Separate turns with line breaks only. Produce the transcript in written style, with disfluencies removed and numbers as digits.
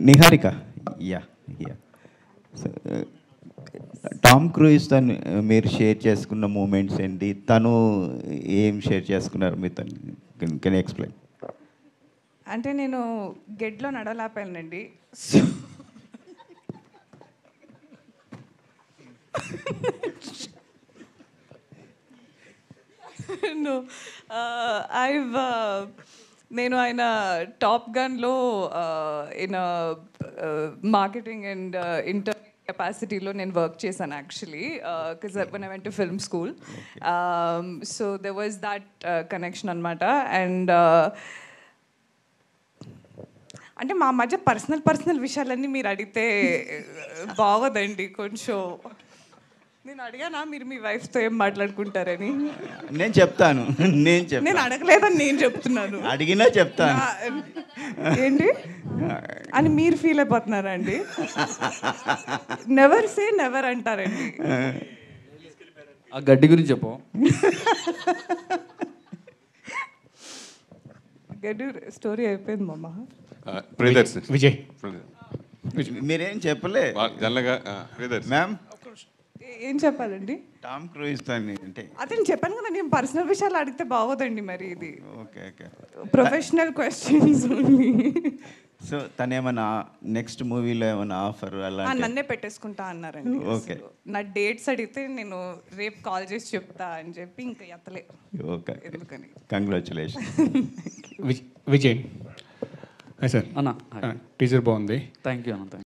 Niharika. Yeah yeah. Tom cruise తను మీరు share చేసుకున్న మూమెంట్స్ ఏంటి, తను ఏం షేర్ చేసుకున్నారు మీతో, కెన్ ఎక్స్ప్లెయిన్?
అంటే నేను గెడ్లో నడవలేపానండి. నో, నేను ఆయన టాప్ గన్లో ఇన్ మార్కెటింగ్ అండ్ ఇంటర్ కెపాసిటీలో నేను వర్క్ చేశాను actually, because when I went to film school. So there was that connection అనమాట. అండ్ అంటే మా మధ్య పర్సనల్ విషయాలన్నీ మీరు అడిగితే బాగోదండి కొంచెం. నేను అడిగానా మీరు మీ వైఫ్తో ఏం మాట్లాడుకుంటారని?
నేను చెప్తాను.
నేను అడగలేదని నేను చెప్తున్నాను.
అడిగినా చెప్తాను.
ఏంటి అని మీరు ఫీల్ అయిపోతున్నారా అండి? నెవర్ సే నెవర్ అంటారండి.
ఆ గడ్డి గురించి చెప్పు.
గడ్డి స్టోరీ అయిపోయింది మామ.
విజయ్
మీరేం చెప్పలే మ్యామ్.
ఏం చెప్పాలండి?
టామ్ క్రూయిజ్ తను అంటే
అదే నేను చెప్పాను కదా, నేను పర్సనల్ విషయాలు అడిగితే బాగోదండి. మరి ఇది
okay okay
professional questions only.
So తను ఏమైనా నెక్స్ట్ మూవీలో ఏమైనా ఆఫర్ అలా
నన్నే పెట్టేసుకుంటా అన్నారండి.
ఓకే.
నా డేట్స్ అడిగితే నేను రేపు కాల్ చేసి చెప్తా అని చెప్పి ఇంకా ఎత్తలే.
ఓకే,
ఎందుకని.
కంగ్రాచులేషన్.
విజయ్ సార్
అన్న
టీజర్ బాగుంది.
థ్యాంక్ యూ అన్న.